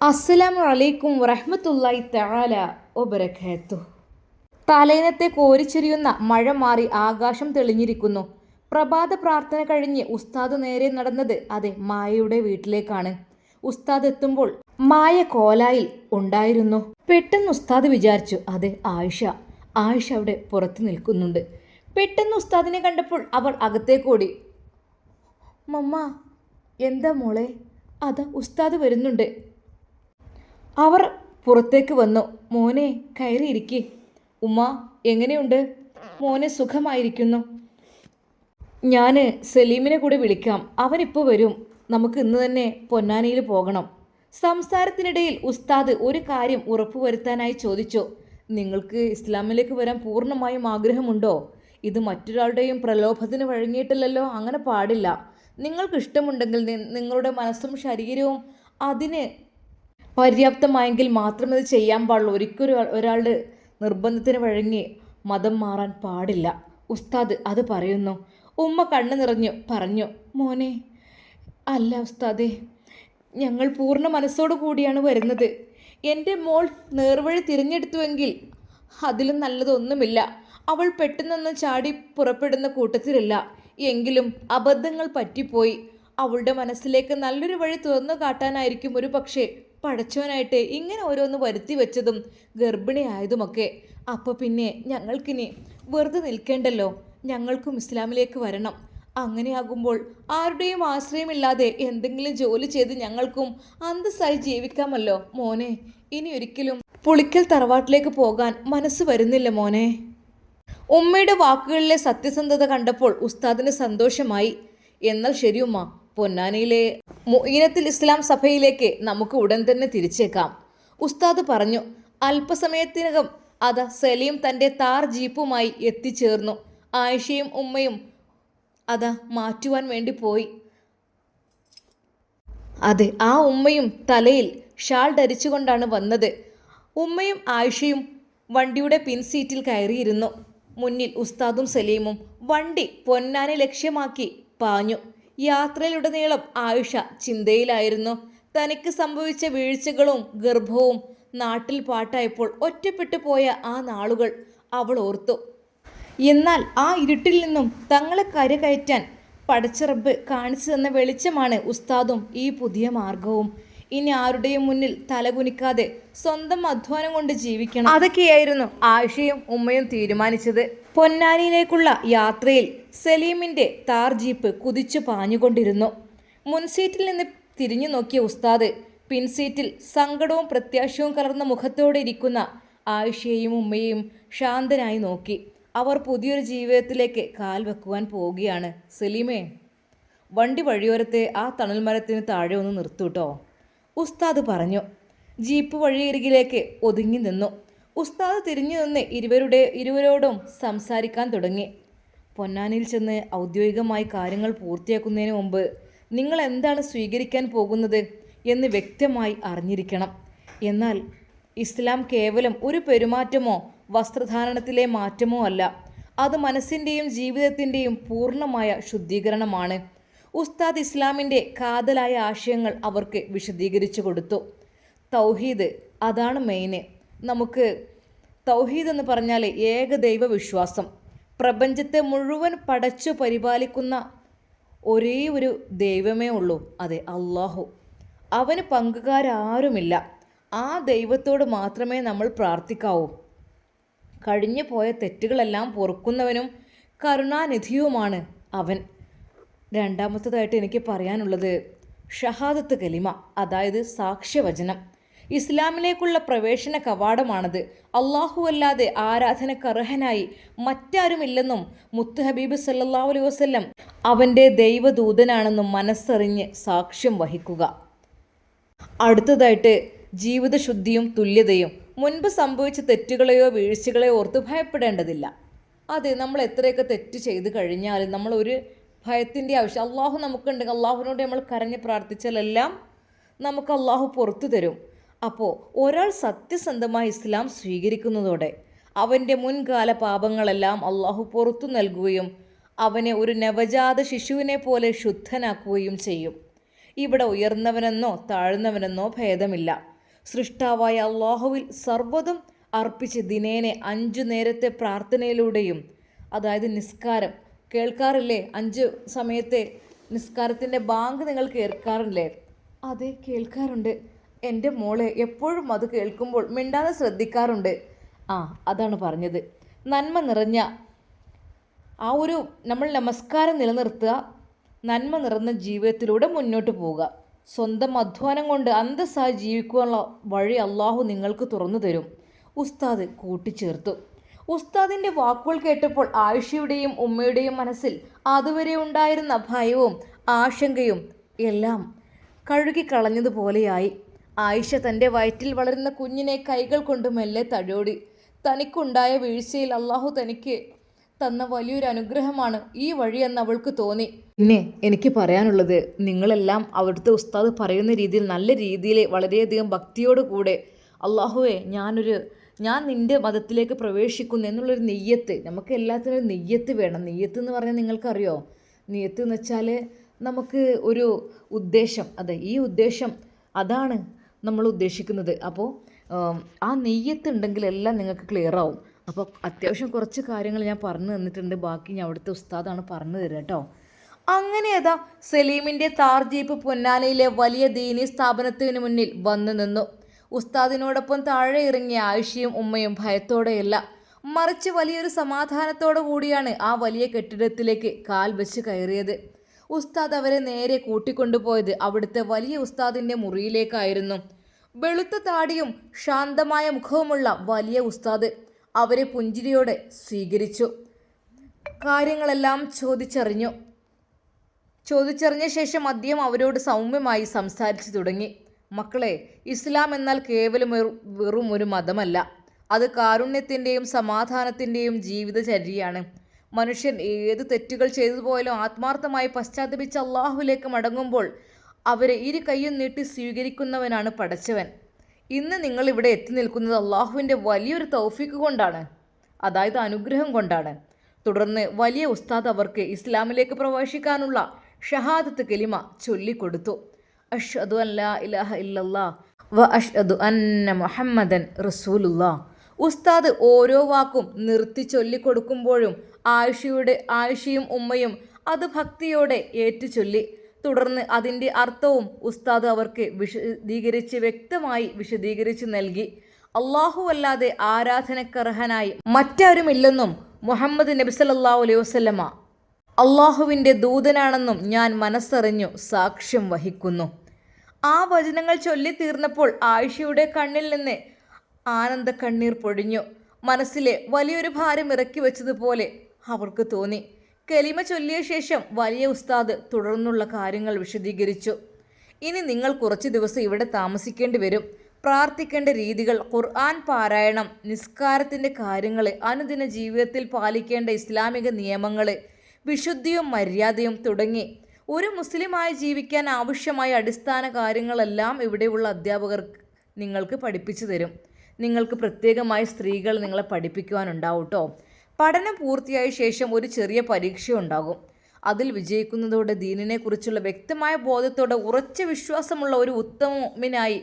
അസ്സലാമു അലൈക്കും വറഹ്മത്തുള്ളാഹി തആല വബറകാതുഹു. തലേന്നത്തെ കോരിച്ചൊരിയുന്ന മഴ മാറി ആകാശം തെളിഞ്ഞിരിക്കുന്നു. പ്രഭാത പ്രാർത്ഥന കഴിഞ്ഞ് ഉസ്താദ് നേരെ നടന്നത് മായയുടെ വീട്ടിലേക്കാണ്. ഉസ്താദ് എത്തുമ്പോൾ മായ കോലായിൽ ഉണ്ടായിരുന്നു. പെട്ടെന്ന് ഉസ്താദ് വിചാരിച്ചു, ആയിഷ ആയിഷ അവിടെ പുറത്ത് നിൽക്കുന്നുണ്ട്. പെട്ടെന്ന് ഉസ്താദിനെ കണ്ടപ്പോൾ അവർ അകത്തേക്കോടി. മമ്മ, എന്താ മോളെ? ഉസ്താദ് വരുന്നുണ്ട്. അവർ പുറത്തേക്ക് വന്നു. മോനെ, കയറിയിരിക്കെ. ഉമ്മ, എങ്ങനെയുണ്ട്? മോനെ, സുഖമായിരിക്കുന്നു. ഞാൻ സലീമിനെ കൂടി വിളിക്കാം, അവനിപ്പോൾ വരും. നമുക്ക് ഇന്ന് തന്നെ പൊന്നാനിയിൽ പോകണം. സംസാരത്തിനിടയിൽ ഉസ്താദ് ഒരു കാര്യം ഉറപ്പുവരുത്താനായി ചോദിച്ചു. നിങ്ങൾക്ക് ഇസ്ലാമിലേക്ക് വരാൻ പൂർണ്ണമായും ആഗ്രഹമുണ്ടോ? ഇത് മറ്റൊരാളുടെയും പ്രലോഭത്തിന് വഴങ്ങിയിട്ടില്ലല്ലോ. അങ്ങനെ പാടില്ല. നിങ്ങൾക്ക് ഇഷ്ടമുണ്ടെങ്കിൽ നിങ്ങളുടെ മനസ്സും ശരീരവും അതിന് പര്യാപ്തമായെങ്കിൽ മാത്രമേ ഇത് ചെയ്യാൻ പാടുള്ളൂ. ഒരിക്കലും ഒരാളുടെ നിർബന്ധത്തിന് വഴങ്ങി മതം മാറാൻ പാടില്ല. ഉസ്താദ് അത് പറയുന്നു. ഉമ്മ കണ്ണു നിറഞ്ഞു പറഞ്ഞു, മോനെ, അല്ല ഉസ്താദേ, ഞങ്ങൾ പൂർണ്ണ മനസ്സോടു കൂടിയാണ് വരുന്നത്. എൻ്റെ മോൾ നേർവഴി തിരഞ്ഞെടുത്തുവെങ്കിൽ അതിലും നല്ലതൊന്നുമില്ല. അവൾ പെട്ടെന്നൊന്നും ചാടി പുറപ്പെടുന്ന കൂട്ടത്തിലല്ല. എങ്കിലും അബദ്ധങ്ങൾ പറ്റിപ്പോയി. അവളുടെ മനസ്സിലേക്ക് നല്ലൊരു വഴി തുറന്നു കാട്ടാനായിരിക്കും ഒരു പക്ഷേ പടച്ചോനായിട്ട് ഇങ്ങനെ ഓരോന്ന് വരുത്തി വെച്ചതും ഗർഭിണിയായതുമൊക്കെ. അപ്പോൾ പിന്നെ ഞങ്ങൾക്കിനി വെറുതെ നിൽക്കേണ്ടല്ലോ. ഞങ്ങൾക്കും ഇസ്ലാമിലേക്ക് വരണം. അങ്ങനെയാകുമ്പോൾ ആരുടെയും ആശ്രയമില്ലാതെ എന്തെങ്കിലും ജോലി ചെയ്ത് ഞങ്ങൾക്കും അന്തസ്സായി ജീവിക്കാമല്ലോ. മോനെ, ഇനി ഒരിക്കലും പുളിക്കൽ തറവാട്ടിലേക്ക് പോകാൻ മനസ്സ് വരുന്നില്ല മോനെ. ഉമ്മയുടെ വാക്കുകളിലെ സത്യസന്ധത കണ്ടപ്പോൾ ഉസ്താദിന് സന്തോഷമായി. എന്നാൽ ശരിയുമ്മ, പൊന്നാനിയിലെ മുഈനത്തുൽ ഇസ്ലാം സഭയിലേക്ക് നമുക്ക് ഉടൻ തന്നെ തിരിച്ചേക്കാം, ഉസ്താദ് പറഞ്ഞു. അല്പസമയത്തിനകം സലീം തൻ്റെ താർ ജീപ്പുമായി എത്തിച്ചേർന്നു. ആയിഷയും ഉമ്മയും മാറ്റുവാൻ വേണ്ടി പോയി. ആ ഉമ്മയും തലയിൽ ഷാൾ ധരിച്ചുകൊണ്ടാണ് വന്നത്. ഉമ്മയും ആയിഷയും വണ്ടിയുടെ പിൻസീറ്റിൽ കയറിയിരുന്നു. മുന്നിൽ ഉസ്താദും സലീമും. വണ്ടി പൊന്നാനി ലക്ഷ്യമാക്കി പാഞ്ഞു. യാത്രയിലുടനീളം ആയിഷ ചിന്തയിലായിരുന്നു. തനിക്ക് സംഭവിച്ച വീഴ്ചകളും ഗർഭവും നാട്ടിൽ പാട്ടായപ്പോൾ ഒറ്റപ്പെട്ടു പോയ ആ നാളുകൾ അവൾ ഓർത്തു. എന്നാൽ ആ ഇരുട്ടിൽ നിന്നും തങ്ങളെ കരകയറ്റാൻ പടച്ച റബ്ബ് കാണിച്ചു തന്ന വെളിച്ചമാണ് ഉസ്താദും ഈ പുതിയ മാർഗവും. ഇനി ആരുടെയും മുന്നിൽ തലകുനിക്കാതെ സ്വന്തം അധ്വാനം കൊണ്ട് ജീവിക്കണം. അതൊക്കെയായിരുന്നു ആയിഷയും ഉമ്മയും തീരുമാനിച്ചത്. പൊന്നാനിയിലേക്കുള്ള യാത്രയിൽ സലീമിൻ്റെ താർ ജീപ്പ് കുതിച്ചു പാഞ്ഞുകൊണ്ടിരുന്നു. മുൻസീറ്റിൽ നിന്ന് തിരിഞ്ഞു നോക്കിയ ഉസ്താദ് പിൻസീറ്റിൽ സങ്കടവും പ്രത്യാശയും കലർന്ന മുഖത്തോടെ ഇരിക്കുന്ന ആയിഷയെയും ഉമ്മയെയും ശാന്തനായി നോക്കി. അവർ പുതിയൊരു ജീവിതത്തിലേക്ക് കാൽ വെക്കുവാൻ പോവുകയാണ്. സലീമേ, വണ്ടി വഴിയോരത്തെ ആ തണൽ മരത്തിന് താഴെ ഒന്ന് നിർത്തൂട്ടോ, ഉസ്താദ് പറഞ്ഞു. ജീപ്പ് വഴിയരികിലേക്ക് ഒതുങ്ങി നിന്നു. ഉസ്താദ് തിരിഞ്ഞു നിന്ന് ഇരുവരോടും സംസാരിക്കാൻ തുടങ്ങി. പൊന്നാനിയിൽ ചെന്ന് ഔദ്യോഗികമായി കാര്യങ്ങൾ പൂർത്തിയാക്കുന്നതിന് മുമ്പ് നിങ്ങൾ എന്താണ് സ്വീകരിക്കാൻ പോകുന്നത് എന്ന് വ്യക്തമായി അറിഞ്ഞിരിക്കണം. എന്നാൽ ഇസ്ലാം കേവലം ഒരു പെരുമാറ്റമോ വസ്ത്രധാരണത്തിലെ മാറ്റമോ അല്ല. അത് മനസ്സിൻ്റെയും ജീവിതത്തിൻ്റെയും പൂർണ്ണമായ ശുദ്ധീകരണമാണ്. ഉസ്താദ് ഇസ്ലാമിൻ്റെ കാതലായ ആശയങ്ങൾ അവർക്ക് വിശദീകരിച്ചു കൊടുത്തു. തൗഹീദ്, അതാണ് മെയിന്. നമുക്ക് തൗഹീദ് എന്ന് പറഞ്ഞാൽ ഏകദൈവ വിശ്വാസം. പ്രപഞ്ചത്തെ മുഴുവൻ പടച്ചു പരിപാലിക്കുന്ന ഒരേ ഒരു ദൈവമേ ഉള്ളൂ, അള്ളാഹു. അവന് പങ്കുകാരാരുമില്ല. ആ ദൈവത്തോട് മാത്രമേ നമ്മൾ പ്രാർത്ഥിക്കാവൂ. കഴിഞ്ഞു പോയ തെറ്റുകളെല്ലാം പൊറുക്കുന്നവനും കരുണാനിധിയുമാണ് അവൻ. രണ്ടാമത്തതായിട്ട് എനിക്ക് പറയാനുള്ളത് ഷഹാദത്ത് കലിമ, അതായത് സാക്ഷ്യവചനം. ഇസ്ലാമിലേക്കുള്ള പ്രവേശന കവാടമാണത്. അല്ലാഹു അല്ലാതെ ആരാധനക്കർഹനായി മറ്റാരുമില്ലെന്നും മുത്ത് ഹബീബ് സല്ലല്ലാഹു അലൈഹി വസല്ലം അവൻ്റെ ദൈവദൂതനാണെന്നും മനസ്സറിഞ്ഞ് സാക്ഷ്യം വഹിക്കുക. അടുത്തതായിട്ട് ജീവിതശുദ്ധിയും തുല്യതയും. മുൻപ് സംഭവിച്ച തെറ്റുകളെയോ വീഴ്ചകളെയോ ഓർത്ത് ഭയപ്പെടേണ്ടതില്ല. നമ്മൾ എത്രയൊക്കെ തെറ്റ് ചെയ്ത് കഴിഞ്ഞാലും നമ്മളൊരു ഭയത്തിൻ്റെ ആവശ്യം അള്ളാഹു നമുക്കുണ്ടെങ്കിൽ അള്ളാഹുവിനോട് നമ്മൾ കരഞ്ഞ് പ്രാർത്ഥിച്ചാലെല്ലാം നമുക്ക് അള്ളാഹു പുറത്തു തരും. അപ്പോൾ ഒരാൾ സത്യസന്ധമായി ഇസ്ലാം സ്വീകരിക്കുന്നതോടെ അവൻ്റെ മുൻകാല പാപങ്ങളെല്ലാം അള്ളാഹു പുറത്തു നൽകുകയും അവനെ ഒരു നവജാത ശിശുവിനെ പോലെ ശുദ്ധനാക്കുകയും ചെയ്യും. ഇവിടെ ഉയർന്നവനെന്നോ താഴ്ന്നവനെന്നോ ഭേദമില്ല. സൃഷ്ടാവായ അള്ളാഹുവിൽ സർവ്വതും അർപ്പിച്ച് ദിനേനെ 5 നേരത്തെ പ്രാർത്ഥനയിലൂടെയും, അതായത് നിസ്കാരം കേൾക്കാറില്ലേ? 5 സമയത്തെ നിസ്കാരത്തിൻ്റെ ബാങ്ക് നിങ്ങൾ കേൾക്കാറില്ലേ? അതെ, കേൾക്കാറുണ്ട്. എൻ്റെ മോളെ എപ്പോഴും അത് കേൾക്കുമ്പോൾ മിണ്ടാതെ ശ്രദ്ധിക്കാറുണ്ട്. അതാണ് പറഞ്ഞത്. നന്മ നിറഞ്ഞ നമ്മൾ നമസ്കാരം നിലനിർത്തുക, നന്മ നിറഞ്ഞ ജീവിതത്തിലൂടെ മുന്നോട്ട് പോവുക. സ്വന്തം അധ്വാനം കൊണ്ട് അന്തസ്സായി ജീവിക്കുവാനുള്ള വഴി അള്ളാഹു നിങ്ങൾക്ക് തുറന്നു തരും. ഉസ്താദ് കൂട്ടിച്ചേർത്തു. ഉസ്താദിൻ്റെ വാക്കുകൾ കേട്ടപ്പോൾ ആയിഷയുടെയും ഉമ്മയുടെയും മനസ്സിൽ അതുവരെ ഉണ്ടായിരുന്ന ഭയവും ആശങ്കയും എല്ലാം കഴുകിക്കളഞ്ഞതുപോലെയായി. ആയിഷ തൻ്റെ വയറ്റിൽ വളരുന്ന കുഞ്ഞിനെ കൈകൾ കൊണ്ട് മെല്ലെ തലോടി. തനിക്കുണ്ടായ വീഴ്ചയിൽ അള്ളാഹു തനിക്ക് തന്ന വലിയൊരു അനുഗ്രഹമാണ് ഈ വഴിയെന്ന് അവൾക്ക് തോന്നി. പിന്നെ എനിക്ക് പറയാനുള്ളത്, നിങ്ങളെല്ലാം അവിടുത്തെ ഉസ്താദ് പറയുന്ന രീതിയിൽ നല്ല രീതിയിൽ വളരെയധികം ഭക്തിയോട് കൂടെ അള്ളാഹുവേ ഞാൻ നിൻ്റെ മതത്തിലേക്ക് പ്രവേശിക്കുന്നു എന്നുള്ളൊരു നെയ്യത്ത്, നമുക്ക് എല്ലാത്തിനും ഒരു നെയ്യത്ത് വേണം. നെയ്യത്ത് എന്ന് പറഞ്ഞാൽ നിങ്ങൾക്കറിയോ? നെയ്യത്ത് എന്ന് വെച്ചാൽ നമുക്ക് ഒരു ഉദ്ദേശം, അതെ, ഈ ഉദ്ദേശം അതാണ് നമ്മൾ ഉദ്ദേശിക്കുന്നത്. അപ്പോൾ ആ നെയ്യത്ത് ഉണ്ടെങ്കിൽ എല്ലാം നിങ്ങൾക്ക് ക്ലിയർ ആവും. അപ്പോൾ അത്യാവശ്യം കുറച്ച് കാര്യങ്ങൾ ഞാൻ പറഞ്ഞു തന്നിട്ടുണ്ട്, ബാക്കി ഞാൻ അവിടുത്തെ ഉസ്താദാണ് പറഞ്ഞു തരിക കേട്ടോ. അങ്ങനെ സലീമിൻ്റെ താർ ജീപ്പ് പൊന്നാനിയിലെ വലിയ ദീനി സ്ഥാപനത്തിന് മുന്നിൽ വന്നു നിന്നു. ഉസ്താദിനോടൊപ്പം താഴെ ഇറങ്ങിയ ആയിഷയും ഉമ്മയും ഭയത്തോടെയല്ല, മറിച്ച് വലിയൊരു സമാധാനത്തോടു കൂടിയാണ് ആ വലിയ കെട്ടിടത്തിലേക്ക് കാൽ വെച്ച് കയറിയത്. ഉസ്താദ് അവരെ നേരെ കൂട്ടിക്കൊണ്ടുപോയത് അവിടുത്തെ വലിയ ഉസ്താദിൻ്റെ മുറിയിലേക്കായിരുന്നു. വെളുത്ത താടിയും ശാന്തമായ മുഖവുമുള്ള വലിയ ഉസ്താദ് അവരെ പുഞ്ചിരിയോടെ സ്വീകരിച്ചു. കാര്യങ്ങളെല്ലാം ചോദിച്ചറിഞ്ഞ ശേഷം അദ്ദേഹം അവരോട് സൗമ്യമായി സംസാരിച്ചു തുടങ്ങി. മക്കളെ, ഇസ്ലാം എന്നാൽ കേവലം വെറും ഒരു മതമല്ല, അത് കാരുണ്യത്തിൻ്റെയും സമാധാനത്തിൻ്റെയും ജീവിതചര്യയാണ്. മനുഷ്യൻ ഏത് തെറ്റുകൾ ചെയ്തു പോയാലും ആത്മാർത്ഥമായി പശ്ചാത്തപിച്ച് അള്ളാഹുവിലേക്ക് മടങ്ങുമ്പോൾ അവരെ ഇരു കൈയും നീട്ടി സ്വീകരിക്കുന്നവനാണ് പടച്ചവൻ. ഇന്ന് നിങ്ങൾ ഇവിടെ എത്തി നിൽക്കുന്നത് അള്ളാഹുവിൻ്റെ വലിയൊരു തൗഫീക്ക് കൊണ്ടാണ്, അതായത് അനുഗ്രഹം കൊണ്ടാണ്. തുടർന്ന് വലിയ ഉസ്താദ് അവർക്ക് ഇസ്ലാമിലേക്ക് പ്രവേശിക്കാനുള്ള ഷഹാദത്ത് കലിമ ചൊല്ലിക്കൊടുത്തു. അഷ്ഹദു അൻ ലാ ഇലാഹ ഇല്ലല്ലാഹ് വ അഷ്ഹദു അന്ന മുഹമ്മദൻ റസൂലുള്ളാഹ്. ഉസ്താദ് ഓരോ വാക്കും നിർത്തി ചൊല്ലിക്കൊടുക്കുമ്പോഴും ആയിഷയും ഉമ്മയും അത് ഭക്തിയോടെ ഏറ്റുചൊല്ലി. തുടർന്ന് അതിൻ്റെ അർത്ഥവും ഉസ്താദ് അവർക്ക് വ്യക്തമായി വിശദീകരിച്ച് നൽകി. അള്ളാഹു അല്ലാതെ ആരാധനക്കർഹനായി മറ്റാരുമില്ലെന്നും മുഹമ്മദ് നബി സല്ലല്ലാഹു അലൈഹി വസല്ലമ അള്ളാഹുവിൻ്റെ ദൂതനാണെന്നും ഞാൻ മനസ്സറിഞ്ഞു സാക്ഷ്യം വഹിക്കുന്നു. ആ വചനങ്ങൾ ചൊല്ലിത്തീർന്നപ്പോൾ ആയിഷയുടെ കണ്ണിൽ നിന്ന് ആനന്ദ കണ്ണീർ പൊഴിഞ്ഞു. മനസ്സിലെ വലിയൊരു ഭാരം ഇറക്കി വെച്ചതുപോലെ അവർക്ക് തോന്നി. കലിമ ചൊല്ലിയ ശേഷം വലിയ ഉസ്താദ് തുടർന്നുള്ള കാര്യങ്ങൾ വിശദീകരിച്ചു. ഇനി നിങ്ങൾ കുറച്ച് ദിവസം ഇവിടെ താമസിക്കേണ്ടി വരും. പ്രാർത്ഥിക്കേണ്ട രീതികൾ, ഖുർആൻ പാരായണം, നിസ്കാരത്തിൻ്റെ കാര്യങ്ങൾ, അനുദിന ജീവിതത്തിൽ പാലിക്കേണ്ട ഇസ്ലാമിക നിയമങ്ങൾ, വിശുദ്ധിയും മര്യാദയും തുടങ്ങി ഒരു മുസ്ലിമായി ജീവിക്കാൻ ആവശ്യമായ അടിസ്ഥാന കാര്യങ്ങളെല്ലാം ഇവിടെയുള്ള അധ്യാപകർ നിങ്ങൾക്ക് പഠിപ്പിച്ചു തരും. നിങ്ങൾക്ക് പ്രത്യേകമായി സ്ത്രീകൾ നിങ്ങളെ പഠിപ്പിക്കുവാനുണ്ടാവും കേട്ടോ. പഠനം പൂർത്തിയായ ശേഷം ഒരു ചെറിയ പരീക്ഷ ഉണ്ടാകും. അതിൽ വിജയിക്കുന്നതോടെ ദീനിനെക്കുറിച്ചുള്ള വ്യക്തമായ ബോധത്തോടെ ഉറച്ച വിശ്വാസമുള്ള ഒരു ഉത്തമനായി,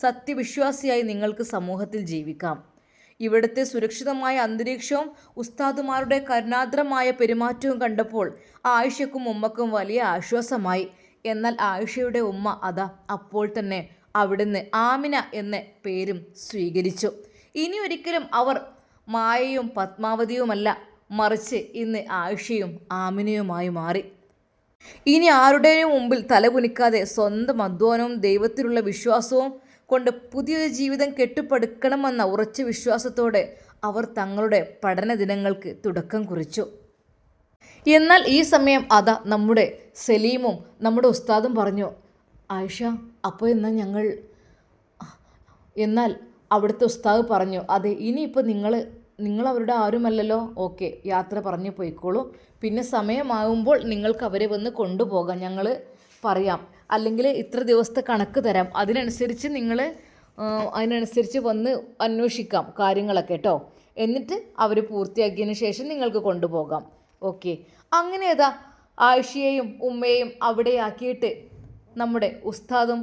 സത്യവിശ്വാസിയായി നിങ്ങൾക്ക് സമൂഹത്തിൽ ജീവിക്കാം. ഇവിടുത്തെ സുരക്ഷിതമായ അന്തരീക്ഷവും ഉസ്താദുമാരുടെ കരുണാദ്രമായ പെരുമാറ്റവും കണ്ടപ്പോൾ ആയിഷയ്ക്കും ഉമ്മക്കും വലിയ ആശ്വാസമായി. എന്നാൽ ആയിഷയുടെ ഉമ്മ അപ്പോൾ തന്നെ അവിടുന്ന് ആമിന എന്ന പേരും സ്വീകരിച്ചു. ഇനി ഒരിക്കലും അവർ മായയും പത്മാവതിയുമല്ല, മറിച്ച് ഇന്ന് ആയിഷയും ആമിനയുമായി മാറി. ഇനി ആരുടെയും മുമ്പിൽ തലകുനിക്കാതെ സ്വന്തം അധ്വാനവും ദൈവത്തിലുള്ള വിശ്വാസവും കൊണ്ട് പുതിയൊരു ജീവിതം കെട്ടിപ്പടുക്കണമെന്ന ഉറച്ച വിശ്വാസത്തോടെ അവർ തങ്ങളുടെ പഠന ദിനങ്ങൾക്ക് തുടക്കം കുറിച്ചു. എന്നാൽ ഈ സമയം നമ്മുടെ സലീമും നമ്മുടെ ഉസ്താദും പറഞ്ഞു, ആയിഷ, അപ്പോൾ എന്നാൽ അവിടുത്തെ ഉസ്താദ് പറഞ്ഞു, അതെ, ഇനിയിപ്പോൾ നിങ്ങൾ അവരുടെ ആരുമല്ലല്ലോ, ഓക്കെ, യാത്ര പറഞ്ഞു പോയിക്കോളൂ. പിന്നെ സമയമാകുമ്പോൾ നിങ്ങൾക്ക് അവരെ വന്ന് കൊണ്ടുപോകാം, ഞങ്ങൾ പറയാം, അല്ലെങ്കിൽ ഇത്ര ദിവസത്തെ കണക്ക് തരാം, അതിനനുസരിച്ച് വന്ന് അന്വേഷിക്കാം കാര്യങ്ങളൊക്കെ കേട്ടോ. എന്നിട്ട് അവർ പൂർത്തിയാക്കിയതിന് ശേഷം നിങ്ങൾക്ക് കൊണ്ടുപോകാം, ഓക്കെ. അങ്ങനെ ആയിഷയെയും ഉമ്മയെയും അവിടെ ആക്കിയിട്ട് നമ്മുടെ ഉസ്താദും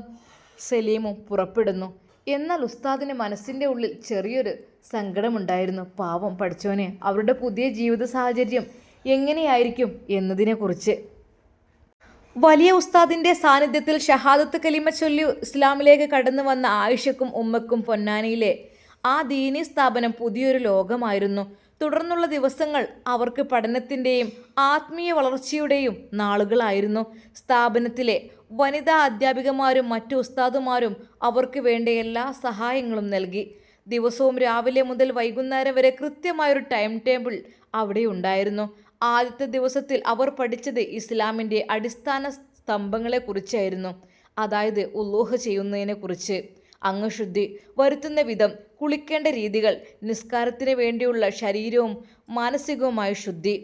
സലീമും പുറപ്പെടുന്നു. എന്നാൽ ഉസ്താദിന് മനസ്സിൻ്റെ ഉള്ളിൽ ചെറിയൊരു സങ്കടമുണ്ടായിരുന്നു. പാവം പഠിച്ചോനെ, അവരുടെ പുതിയ ജീവിത സാഹചര്യം എങ്ങനെയായിരിക്കും എന്നതിനെക്കുറിച്ച്. വലിയ ഉസ്താദിൻ്റെ സാന്നിധ്യത്തിൽ ഷഹാദത്ത് കലിമ ചൊല്ലി ഇസ്ലാമിലേക്ക് കടന്നു വന്ന ആയിഷക്കും ഉമ്മക്കും പൊന്നാനിയിലെ ആ ദീനി സ്ഥാപനം പുതിയൊരു ലോകമായിരുന്നു. തുടർന്നുള്ള ദിവസങ്ങൾ അവർക്ക് പഠനത്തിൻ്റെയും ആത്മീയ വളർച്ചയുടെയും നാളുകളായിരുന്നു. സ്ഥാപനത്തിലെ വനിതാ അധ്യാപികമാരും മറ്റു ഉസ്താദുമാരും അവർക്ക് വേണ്ട എല്ലാ സഹായങ്ങളും നൽകി. ദിവസവും രാവിലെ മുതൽ വൈകുന്നേരം വരെ കൃത്യമായൊരു ടൈം ടേബിൾ അവിടെ ഉണ്ടായിരുന്നു. ആദ്യത്തെ ദിവസത്തിൽ അവർ പഠിച്ചത് ഇസ്ലാമിൻ്റെ അടിസ്ഥാന സ്തംഭങ്ങളെക്കുറിച്ചായിരുന്നു. അതായത് ഉളൂഹ് ചെയ്യുന്നതിനെക്കുറിച്ച്, അംഗശുദ്ധി വരുത്തുന്ന വിധം, കുളിക്കേണ്ട രീതികൾ, നിസ്കാരത്തിന് വേണ്ടിയുള്ള ശരീരവും മാനസികവുമായ ശുദ്ധി,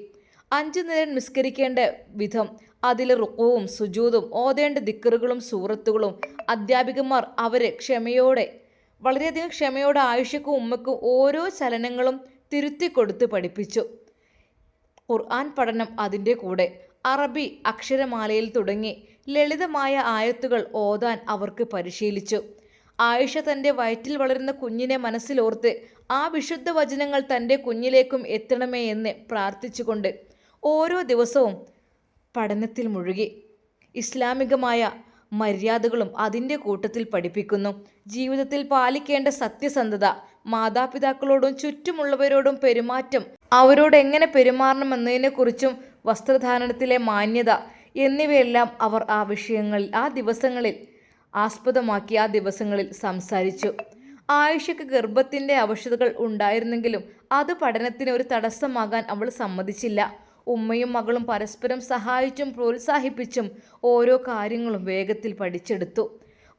5 നേരം നിസ്കരിക്കേണ്ട വിധം, അതിൽ റുക്കുവും സുജൂദും, ഓതേണ്ട ദിക്റുകളും സൂറത്തുകളും. അധ്യാപികമാർ അവരെ വളരെയധികം ക്ഷമയോടെ ആയിഷയ്ക്കും ഉമ്മയ്ക്കും ഓരോ ചലനങ്ങളും തിരുത്തിക്കൊടുത്ത് പഠിപ്പിച്ചു. ഖുർആൻ പഠനം അതിൻ്റെ കൂടെ. അറബി അക്ഷരമാലയിൽ തുടങ്ങി ലളിതമായ ആയത്തുകൾ ഓതാൻ അവർക്ക് പരിശീലിച്ചു. ആയിഷ തൻ്റെ വയറ്റിൽ വളരുന്ന കുഞ്ഞിനെ മനസ്സിലോർത്ത് ആ വിശുദ്ധ വചനങ്ങൾ തൻ്റെ കുഞ്ഞിലേക്കും എത്തണമേ എന്ന് പ്രാർത്ഥിച്ചുകൊണ്ട് ഓരോ ദിവസവും പഠനത്തിൽ മുഴുകി. ഇസ്ലാമികമായ മര്യാദകളും അതിൻ്റെ കൂട്ടത്തിൽ പഠിപ്പിക്കുന്നു. ജീവിതത്തിൽ പാലിക്കേണ്ട സത്യസന്ധത, മാതാപിതാക്കളോടും ചുറ്റുമുള്ളവരോടും പെരുമാറ്റം, അവരോട് എങ്ങനെ പെരുമാറണമെന്നതിനെക്കുറിച്ചും വസ്ത്രധാരണത്തിലെ മാന്യത എന്നിവയെല്ലാം അവർ ആ ദിവസങ്ങളിൽ സംസാരിച്ചു. ആയിഷയ്ക്ക് ഗർഭത്തിൻ്റെ അവശതകൾ ഉണ്ടായിരുന്നെങ്കിലും അത് പഠനത്തിന് ഒരു തടസ്സമാകാൻ അവൾ സമ്മതിച്ചില്ല. ഉമ്മയും മകളും പരസ്പരം സഹായിച്ചും പ്രോത്സാഹിപ്പിച്ചും ഓരോ കാര്യങ്ങളും വേഗത്തിൽ പഠിച്ചെടുത്തു.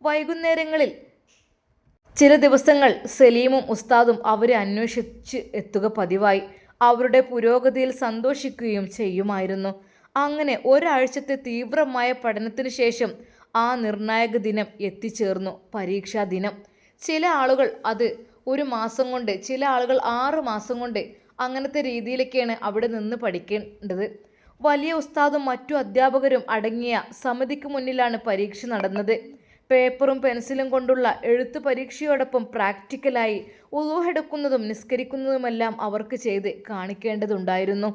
വൈകുന്നേരങ്ങളിൽ ചില ദിവസങ്ങൾ സലീമും ഉസ്താദും അവരെ അന്വേഷിച്ച് എത്തുക പതിവായി. അവരുടെ പുരോഗതിയിൽ സന്തോഷിക്കുകയും ചെയ്യുമായിരുന്നു. അങ്ങനെ ഒരാഴ്ചത്തെ തീവ്രമായ പഠനത്തിന് ശേഷം ആ നിർണായക ദിനം എത്തിച്ചേർന്നു, പരീക്ഷാ ദിനം. ചില ആളുകൾ അത് 1 മാസം കൊണ്ട്, ചില ആളുകൾ 6 മാസം കൊണ്ട്, അങ്ങനത്തെ രീതിയിലൊക്കെയാണ് അവിടെ നിന്ന് പഠിക്കേണ്ടത്. വലിയ ഉസ്താദും മറ്റു അധ്യാപകരും അടങ്ങിയ സമിതിക്ക് മുന്നിലാണ് പരീക്ഷ നടന്നത്. പേപ്പറും പെൻസിലും കൊണ്ടുള്ള എഴുത്ത് പരീക്ഷയോടൊപ്പം പ്രാക്ടിക്കലായി ഉളൂഹെടുക്കുന്നതും നിസ്കരിക്കുന്നതുമെല്ലാം അവർക്ക് ചെയ്ത് കാണിക്കേണ്ടതുണ്ടായിരുന്നു.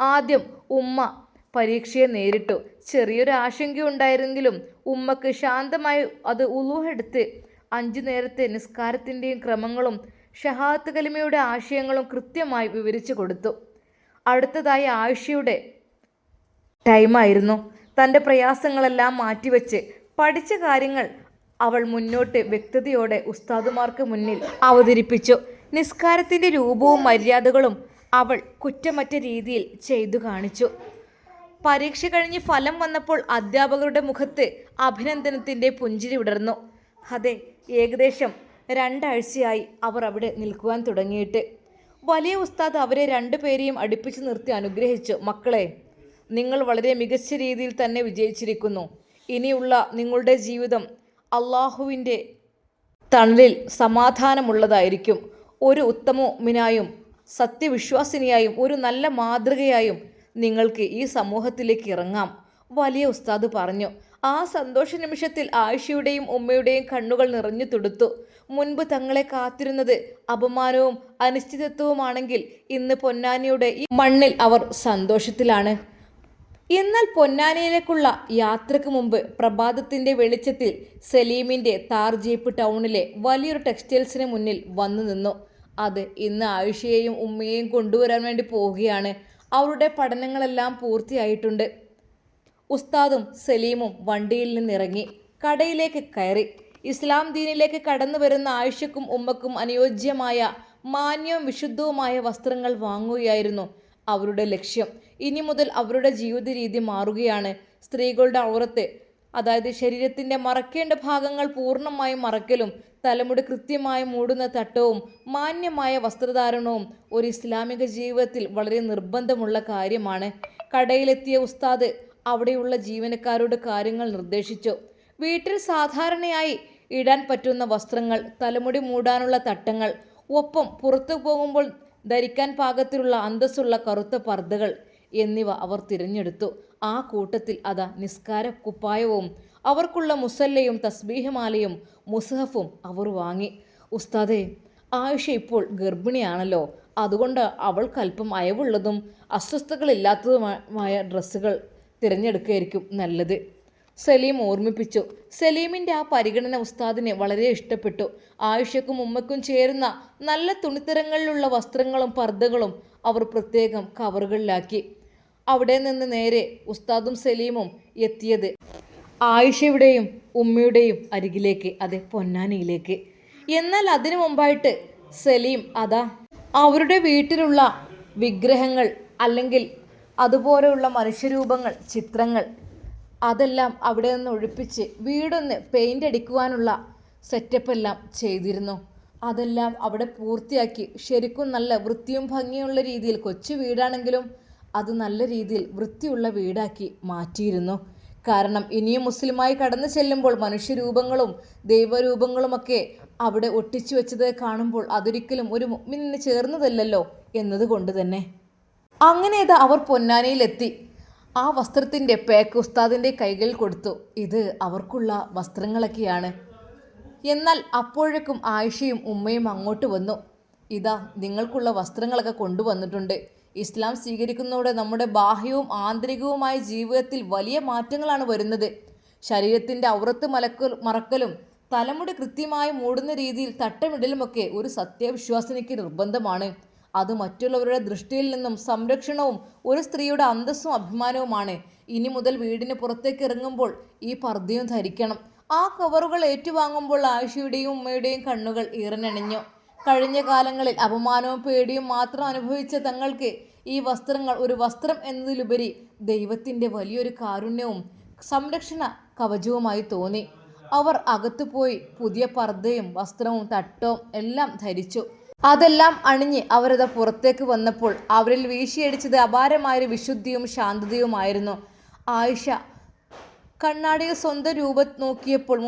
ആദ്യം ഉമ്മ പരീക്ഷയെ നേരിട്ടു. ചെറിയൊരു ആശങ്കയുണ്ടായിരുന്നെങ്കിലും ഉമ്മക്ക് ശാന്തമായി അത് ഉളൂഹെടുത്ത് 5 നേരത്തെ നിസ്കാരത്തിൻ്റെയും ക്രമങ്ങളും ഷഹാദത്ത് കലിമയുടെ ആശയങ്ങളും കൃത്യമായി വിവരിച്ചു കൊടുത്തു. അടുത്തതായി ആയിഷയുടെ ടൈമായിരുന്നു. തൻ്റെ പ്രയാസങ്ങളെല്ലാം മാറ്റിവെച്ച് പഠിച്ച കാര്യങ്ങൾ അവൾ മുന്നോട്ട് വ്യക്തതയോടെ ഉസ്താദുമാർക്ക് മുന്നിൽ അവതരിപ്പിച്ചു. നിസ്കാരത്തിൻ്റെ രൂപവും മര്യാദകളും അവൾ കുറ്റമറ്റ രീതിയിൽ ചെയ്തു കാണിച്ചു. പരീക്ഷ കഴിഞ്ഞ് ഫലം വന്നപ്പോൾ അധ്യാപകരുടെ മുഖത്ത് അഭിനന്ദനത്തിൻ്റെ പുഞ്ചിരി വിടർന്നു. അതെ, ഏകദേശം 2 ആഴ്ചയായി അവർ അവിടെ നിൽക്കുവാൻ തുടങ്ങിയിട്ട്. വലിയ ഉസ്താദ് അവരെ 2 പേരെയും അടുപ്പിച്ച് നിർത്തി അനുഗ്രഹിച്ചു. മക്കളെ, നിങ്ങൾ വളരെ മികച്ച രീതിയിൽ തന്നെ വിജയിച്ചിരിക്കുന്നു. ഇനിയുള്ള നിങ്ങളുടെ ജീവിതം അള്ളാഹുവിൻ്റെ തണലിൽ സമാധാനമുള്ളതായിരിക്കും. ഒരു ഉത്തമമിനായും സത്യവിശ്വാസിനിയായും ഒരു നല്ല മാതൃകയായും നിങ്ങൾക്ക് ഈ സമൂഹത്തിലേക്ക് ഇറങ്ങാം, വലിയ ഉസ്താദ് പറഞ്ഞു. ആ സന്തോഷ നിമിഷത്തിൽ ആയിഷയുടെയും ഉമ്മയുടെയും കണ്ണുകൾ നിറഞ്ഞു തുടുത്തു. മുൻപ് തങ്ങളെ കാത്തിരുന്നത് അപമാനവും അനിശ്ചിതത്വവുമാണെങ്കിൽ ഇന്ന് പൊന്നാനിയുടെ ഈ മണ്ണിൽ അവർ സന്തോഷത്തിലാണ്. എന്നാൽ പൊന്നാനിയിലേക്കുള്ള യാത്രയ്ക്ക് മുമ്പ് പ്രഭാതത്തിൻ്റെ വെളിച്ചത്തിൽ സലീമിൻ്റെ താർ ജീപ്പ് ടൗണിലെ വലിയൊരു ടെക്സ്റ്റൈൽസിന് മുന്നിൽ വന്നു നിന്നു. അത് ഇന്ന് ആയിഷയെയും ഉമ്മയെയും കൊണ്ടുവരാൻ വേണ്ടി പോവുകയാണ്. അവരുടെ പഠനങ്ങളെല്ലാം പൂർത്തിയായിട്ടുണ്ട്. ഉസ്താദും സലീമും വണ്ടിയിൽ നിന്നിറങ്ങി കടയിലേക്ക് കയറി. ഇസ്ലാം ദീനിലേക്ക് കടന്നു വരുന്ന ആയിഷയ്ക്കും ഉമ്മക്കും അനുയോജ്യമായ മാന്യവും വിശുദ്ധവുമായ വസ്ത്രങ്ങൾ വാങ്ങുകയായിരുന്നു അവരുടെ ലക്ഷ്യം. ഇനി മുതൽ അവരുടെ ജീവിത രീതി മാറുകയാണ്. സ്ത്രീകളുടെ ഔറത്ത്, അതായത് ശരീരത്തിൻ്റെ മറക്കേണ്ട ഭാഗങ്ങൾ പൂർണ്ണമായും മറക്കലും തലമുടി കൃത്യമായി മൂടുന്ന തട്ടവും മാന്യമായ വസ്ത്രധാരണവും ഒരു ഇസ്ലാമിക ജീവിതത്തിൽ വളരെ നിർബന്ധമുള്ള കാര്യമാണ്. കടയിലെത്തിയ ഉസ്താദ് അവിടെയുള്ള ജീവനക്കാരോട് കാര്യങ്ങൾ നിർദ്ദേശിച്ചു. വീട്ടിൽ സാധാരണയായി ഇടാൻ പറ്റുന്ന വസ്ത്രങ്ങൾ, തലമുടി മൂടാനുള്ള തട്ടങ്ങൾ, ഒപ്പം പുറത്തു പോകുമ്പോൾ ധരിക്കാൻ പാകത്തിലുള്ള അന്തസ്സുള്ള കറുത്ത പർദ്ദകൾ എന്നിവ അവർ തിരഞ്ഞെടുത്തു. ആ കൂട്ടത്തിൽ നിസ്കാര കുപ്പായവും അവർക്കുള്ള മുസല്ലയും തസ്ബീഹമാലയും മുസ്ഹഫും അവർ വാങ്ങി. ഉസ്താദേ, ആയിഷ ഇപ്പോൾ ഗർഭിണിയാണല്ലോ, അതുകൊണ്ട് അവൾക്ക് അല്പം അയവുള്ളതും അസ്വസ്ഥതകളില്ലാത്തതുമായ ഡ്രസ്സുകൾ തിരഞ്ഞെടുക്കുകയായിരിക്കും നല്ലത്, സലീം ഓർമ്മിപ്പിച്ചു. സലീമിൻ്റെ ആ പരിഗണന ഉസ്താദിനെ വളരെ ഇഷ്ടപ്പെട്ടു. ആയിഷയ്ക്കും ഉമ്മയ്ക്കും ചേരുന്ന നല്ല തുണിത്തരങ്ങളിലുള്ള വസ്ത്രങ്ങളും പർദ്ദകളും അവർ പ്രത്യേകം കവറുകളിലാക്കി. അവിടെ നിന്ന് നേരെ ഉസ്താദും സലീമും എത്തിയത് ആയിഷയുടെയും ഉമ്മയുടെയും അരികിലേക്ക്, അതെ, പൊന്നാനിയിലേക്ക്. എന്നാൽ അതിനു മുമ്പായിട്ട് സലീം അതാ അവരുടെ വീട്ടിലുള്ള വിഗ്രഹങ്ങൾ അല്ലെങ്കിൽ അതുപോലെയുള്ള മനുഷ്യരൂപങ്ങൾ, ചിത്രങ്ങൾ, അതെല്ലാം അവിടെ നിന്ന് ഒഴിപ്പിച്ച് വീടൊന്ന് പെയിൻ്റ് അടിക്കുവാനുള്ള സെറ്റപ്പ് എല്ലാം ചെയ്തിരുന്നു. അതെല്ലാം അവിടെ പൂർത്തിയാക്കി ശരിക്കും നല്ല വൃത്തിയും ഭംഗിയുള്ള രീതിയിൽ, കൊച്ചു വീടാണെങ്കിലും അത് നല്ല രീതിയിൽ വൃത്തിയുള്ള വീടാക്കി മാറ്റിയിരുന്നു. കാരണം ഇനിയും മുസ്ലിമായി കടന്നു ചെല്ലുമ്പോൾ മനുഷ്യരൂപങ്ങളും ദൈവരൂപങ്ങളുമൊക്കെ അവിടെ ഒട്ടിച്ചു വെച്ചത് കാണുമ്പോൾ അതൊരിക്കലും ഒരു മുഅ്മിനിന് ചേർന്നതല്ലല്ലോ എന്നതുകൊണ്ട് തന്നെ. അങ്ങനെയത് അവർ പൊന്നാനിയിലെത്തി. ആ വസ്ത്രത്തിൻ്റെ പാക്ക് ഉസ്താദിൻ്റെ കൈകളിൽ കൊടുത്തു. ഇത് അവർക്കുള്ള വസ്ത്രങ്ങളൊക്കെയാണ്. എന്നാൽ അപ്പോഴേക്കും ആയിഷയും ഉമ്മയും അങ്ങോട്ട് വന്നു. ഇതാ നിങ്ങൾക്കുള്ള വസ്ത്രങ്ങളൊക്കെ കൊണ്ടുവന്നിട്ടുണ്ട്. ഇസ്ലാം സ്വീകരിക്കുന്നതോടെ നമ്മുടെ ബാഹ്യവും ആന്തരികവുമായ ജീവിതത്തിൽ വലിയ മാറ്റങ്ങളാണ് വരുന്നത്. ശരീരത്തിൻ്റെ ഔറത്ത് മറക്കലും തലമുടി കൃത്യമായി മൂടുന്ന രീതിയിൽ തട്ടമിടലുമൊക്കെ ഒരു സത്യവിശ്വാസിനിക്ക് നിർബന്ധമാണ്. അത് മറ്റുള്ളവരുടെ ദൃഷ്ടിയിൽ നിന്നും സംരക്ഷണവും ഒരു സ്ത്രീയുടെ അന്തസ്സും അഭിമാനവുമാണ്. ഇനി മുതൽ വീടിന് പുറത്തേക്ക് ഇറങ്ങുമ്പോൾ ഈ പർദ്ദയും ധരിക്കണം. ആ കവറുകൾ ഏറ്റുവാങ്ങുമ്പോൾ ആയിഷയുടെയും ഉമ്മയുടെയും കണ്ണുകൾ ഈറനണിഞ്ഞു. കഴിഞ്ഞ കാലങ്ങളിൽ അപമാനവും പേടിയും മാത്രം അനുഭവിച്ച തങ്ങൾക്ക് ഈ വസ്ത്രങ്ങൾ ഒരു വസ്ത്രം എന്നതിലുപരി ദൈവത്തിൻ്റെ വലിയൊരു കാരുണ്യവും സംരക്ഷണ കവചവുമായി തോന്നി. അവർ അകത്തു പോയി പുതിയ പർദ്ദയും വസ്ത്രവും തട്ടവും എല്ലാം ധരിച്ചു. അതെല്ലാം അണിഞ്ഞ് അവരത് പുറത്തേക്ക് വന്നപ്പോൾ അവരിൽ വീശിയടിച്ചത് അപാരമായൊരു വിശുദ്ധിയും ശാന്തതയുമായിരുന്നു. ആയിഷ കണ്ണാടിയിൽ സ്വന്തം രൂപം നോക്കിയപ്പോൾ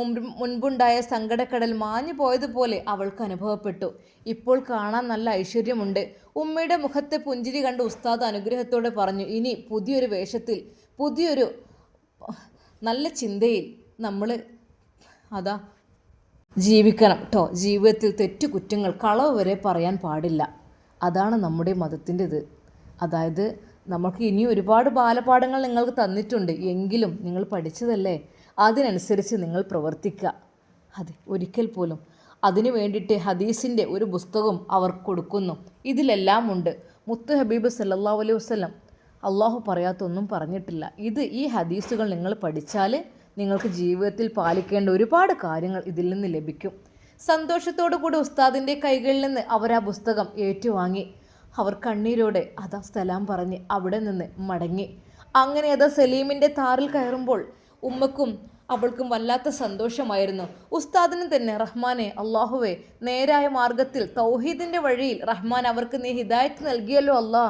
മുൻപുണ്ടായ സങ്കടക്കടൽ മാഞ്ഞു പോയതുപോലെ അവൾക്ക് അനുഭവപ്പെട്ടു. ഇപ്പോൾ കാണാൻ നല്ല ഐശ്വര്യമുണ്ട്. ഉമ്മയുടെ മുഖത്തെ പുഞ്ചിരി കണ്ട് ഉസ്താദ് അനുഗ്രഹത്തോടെ പറഞ്ഞു, ഇനി പുതിയൊരു വേഷത്തിൽ, പുതിയൊരു നല്ല ചിന്തയിൽ നമ്മൾ അതാ ജീവിക്കണം കേട്ടോ. ജീവിതത്തിൽ തെറ്റുകുറ്റങ്ങൾ, കളവ് വരെ പറയാൻ പാടില്ല. അതാണ് നമ്മുടെ മതത്തിൻ്റെത്. അതായത് നമുക്ക് ഇനി ഒരുപാട് ബാലപാഠങ്ങൾ നിങ്ങൾക്ക് തന്നിട്ടുണ്ട്, എങ്കിലും നിങ്ങൾ പഠിച്ചതല്ലേ, അതിനനുസരിച്ച് നിങ്ങൾ പ്രവർത്തിക്കുക. അതെ, ഒരിക്കൽ പോലും അതിനു വേണ്ടിയിട്ട് ഹദീസിൻ്റെ ഒരു പുസ്തകം അവർ കൊടുക്കുന്നു. ഇതിലെല്ലാം ഉണ്ട്. മുത്ത് ഹബീബ് സല്ലല്ലാഹു അലൈഹി വസല്ലം അള്ളാഹു പറയാത്തൊന്നും പറഞ്ഞിട്ടില്ല. ഈ ഹദീസുകൾ നിങ്ങൾ പഠിച്ചാൽ നിങ്ങൾക്ക് ജീവിതത്തിൽ പാലിക്കേണ്ട ഒരുപാട് കാര്യങ്ങൾ ഇതിൽ നിന്ന് ലഭിക്കും. സന്തോഷത്തോടു കൂടി ഉസ്താദിൻ്റെ കൈകളിൽ നിന്ന് അവർ ആ പുസ്തകം ഏറ്റുവാങ്ങി. അവർ കണ്ണീരോടെ അതാ സലാം പറഞ്ഞ് അവിടെ നിന്ന് മടങ്ങി. അങ്ങനെ അതാ സലീമിൻ്റെ താറിൽ കയറുമ്പോൾ ഉമ്മക്കും അവൾക്കും വല്ലാത്ത സന്തോഷമായിരുന്നു. ഉസ്താദിന് തന്നെ റഹ്മാനെ, അള്ളാഹുവെ, നേരായ മാർഗത്തിൽ തൗഹീദിൻ്റെ വഴിയിൽ റഹ്മാൻ അവർക്ക് നീ ഹിദായത്ത് നൽകിയല്ലോ അല്ലാ.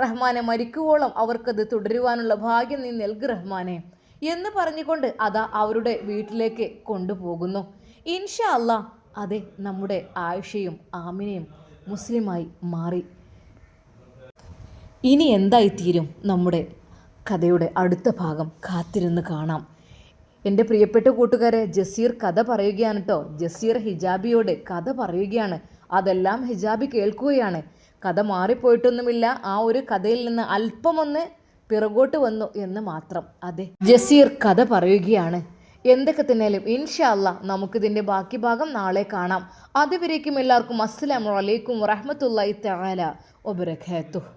റഹ്മാനെ, മരിക്കുവോളം അവർക്കത് തുടരുവാനുള്ള ഭാഗ്യം നീ നൽകി റഹ്മാനെ എന്ന് പറഞ്ഞുകൊണ്ട് അതാ അവരുടെ വീട്ടിലേക്ക് കൊണ്ടുപോകുന്നു. ഇൻഷാ അല്ലാ, അതെ, നമ്മുടെ ആയിഷയും ആമിനയും മുസ്ലിമായി മാറി. ഇനി എന്തായിത്തീരും നമ്മുടെ കഥയുടെ അടുത്ത ഭാഗം കാത്തിരുന്ന് കാണാം. എൻ്റെ പ്രിയപ്പെട്ട കൂട്ടുകാരെ, ജസീർ കഥ പറയുകയാണ് കേട്ടോ. ജസീർ ഹിജാബിയോട് കഥ പറയുകയാണ്. അതെല്ലാം ഹിജാബി കേൾക്കുകയാണ്. കഥ മാറിപ്പോയിട്ടൊന്നുമില്ല. ആ ഒരു കഥയിൽ നിന്ന് അല്പമൊന്ന് പിറകോട്ട് വന്നു എന്ന് മാത്രം. അതെ, ജസീർ കഥ പറയുകയാണ്. എന്തൊക്കെ തന്നെയാലും ഇൻഷാ അല്ലാ നമുക്കിതിൻ്റെ ബാക്കി ഭാഗം നാളെ കാണാം. അതുവരേക്കും എല്ലാവർക്കും അസ്സലാമു അലൈക്കും വറഹ്മത്തുള്ളാഹി തആല വബറകാതുഹു.